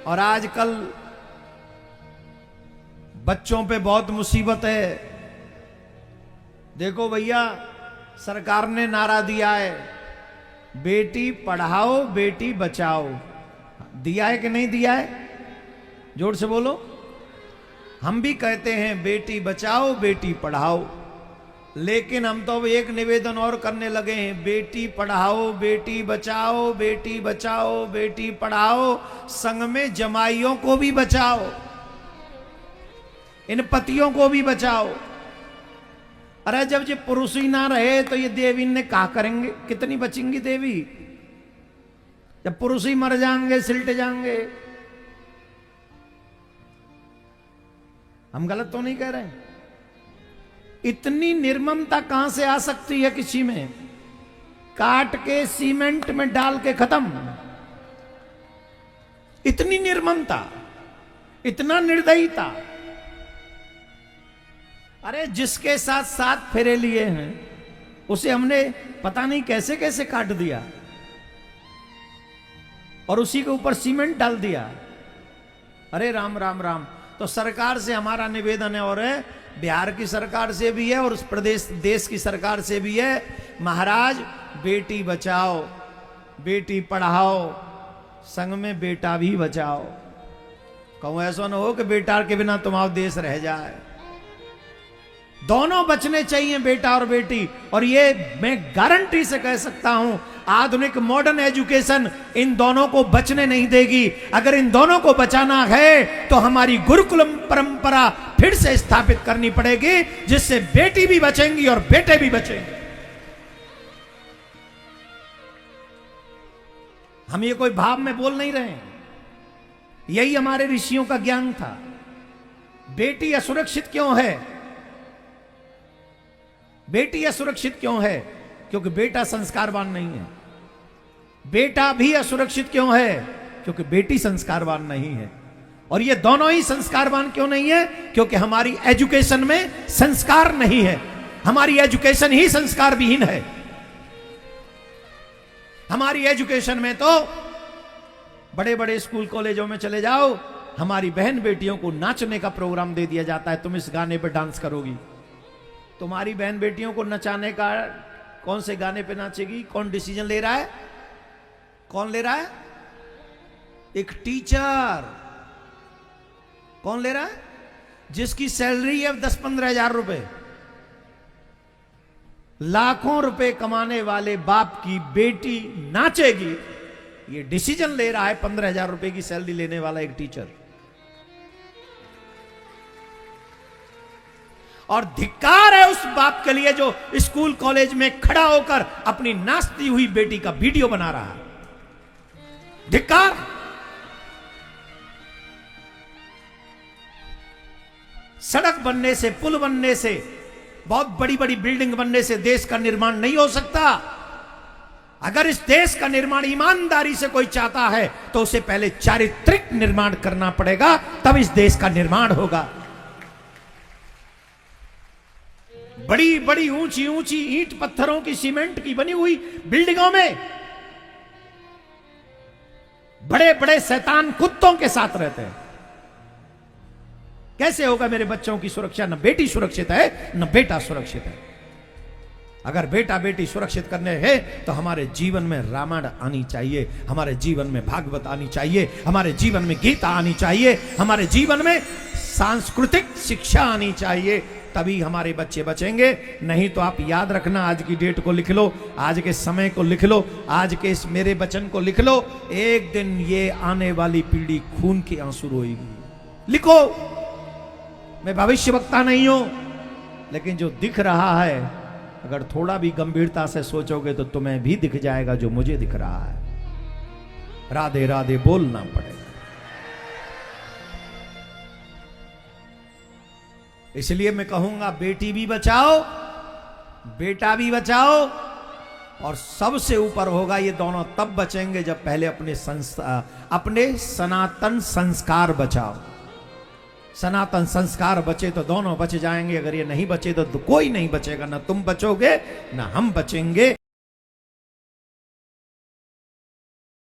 और आजकल बच्चों पे बहुत मुसीबत है। देखो भैया, सरकार ने नारा दिया है, बेटी पढ़ाओ बेटी बचाओ। दिया है कि नहीं दिया है? जोर से बोलो। हम भी कहते हैं बेटी बचाओ बेटी पढ़ाओ, लेकिन हम तो अब एक निवेदन और करने लगे हैं, बेटी पढ़ाओ बेटी बचाओ, बेटी बचाओ बेटी पढ़ाओ, संग में जमाइयों को भी बचाओ, इन पतियों को भी बचाओ। अरे जब ये पुरुष ही ना रहे तो ये देवी ने क्या करेंगे? कितनी बचेंगी देवी? जब पुरुष ही मर जाएंगे, सिलट जाएंगे। हम गलत तो नहीं कह रहे हैं? इतनी निर्ममता कहां से आ सकती है किसी में? काट के सीमेंट में डाल के खत्म। इतनी निर्ममता, इतना निर्दयता। अरे जिसके साथ 7 फेरे लिए हैं उसे हमने पता नहीं कैसे कैसे काट दिया और उसी के ऊपर सीमेंट डाल दिया। अरे राम राम राम। तो सरकार से हमारा निवेदन है, और बिहार की सरकार से भी है और उस प्रदेश देश की सरकार से भी है, महाराज बेटी बचाओ बेटी पढ़ाओ, संग में बेटा भी बचाओ। कहूं ऐसा ना हो कि बेटा के बिना तुम्हारा देश रह जाए। दोनों बचने चाहिए, बेटा और बेटी। और ये मैं गारंटी से कह सकता हूं, आधुनिक मॉडर्न एजुकेशन इन दोनों को बचने नहीं देगी। अगर इन दोनों को बचाना है तो हमारी गुरुकुलम परंपरा फिर से स्थापित करनी पड़ेगी, जिससे बेटी भी बचेंगी और बेटे भी बचेंगे। हम ये कोई भाव में बोल नहीं रहे हैं, यही हमारे ऋषियों का ज्ञान था। बेटी असुरक्षित क्यों है? बेटी असुरक्षित क्यों है? क्योंकि बेटा संस्कारवान नहीं है। बेटा भी असुरक्षित क्यों है? क्योंकि बेटी संस्कारवान नहीं है। और ये दोनों ही संस्कारवान क्यों नहीं है? क्योंकि हमारी एजुकेशन में संस्कार नहीं है। हमारी एजुकेशन ही संस्कार विहीन है। हमारी एजुकेशन में तो बड़े बड़े स्कूल कॉलेजों में चले जाओ, हमारी बहन बेटियों को नाचने का प्रोग्राम दे दिया जाता है, तुम इस गाने पर डांस करोगी। तुम्हारी बहन बेटियों को नचाने का, कौन से गाने पे नाचेगी? कौन डिसीजन ले रहा है? कौन ले रहा है? एक टीचर। कौन ले रहा है? जिसकी सैलरी है 10-15 हजार रुपए। लाखों रुपए कमाने वाले बाप की बेटी नाचेगी, ये डिसीजन ले रहा है 15 हजार रुपए की सैलरी लेने वाला एक टीचर। और धिक्कार है उस बाप के लिए जो स्कूल कॉलेज में खड़ा होकर अपनी नाचती हुई बेटी का वीडियो बना रहा है। धिक्कार। सड़क बनने से, पुल बनने से, बहुत बड़ी बड़ी बिल्डिंग बनने से देश का निर्माण नहीं हो सकता। अगर इस देश का निर्माण ईमानदारी से कोई चाहता है तो उसे पहले चारित्रिक निर्माण करना पड़ेगा, तब इस देश का निर्माण होगा। बड़ी बड़ी ऊंची ऊंची ईंट पत्थरों की, सीमेंट की बनी हुई बिल्डिंगों में बड़े बड़े शैतान कुत्तों के साथ रहते हैं। कैसे होगा मेरे बच्चों की सुरक्षा? न बेटी सुरक्षित है न बेटा सुरक्षित है। अगर बेटा बेटी सुरक्षित करने हैं तो हमारे जीवन में रामायण आनी चाहिए, हमारे जीवन में भागवत आनी चाहिए, हमारे जीवन में गीता आनी चाहिए, हमारे जीवन में सांस्कृतिक शिक्षा आनी चाहिए, तभी हमारे बच्चे बचेंगे। नहीं तो आप याद रखना, आज की डेट को लिख लो, आज के समय को लिख लो, आज के इस मेरे वचन को लिख लो, एक दिन ये आने वाली पीढ़ी खून की आंसू रोएगी। लिखो। मैं भविष्य वक्ता नहीं हूं, लेकिन जो दिख रहा है अगर थोड़ा भी गंभीरता से सोचोगे तो तुम्हें भी दिख जाएगा जो मुझे दिख रहा है। राधे राधे बोलना पड़ेगा। इसलिए मैं कहूंगा, बेटी भी बचाओ बेटा भी बचाओ, और सबसे ऊपर होगा ये दोनों तब बचेंगे जब पहले अपने सनातन संस्कार बचाओ। सनातन संस्कार बचे तो दोनों बच जाएंगे, अगर ये नहीं बचे तो कोई नहीं बचेगा। ना तुम बचोगे ना हम बचेंगे।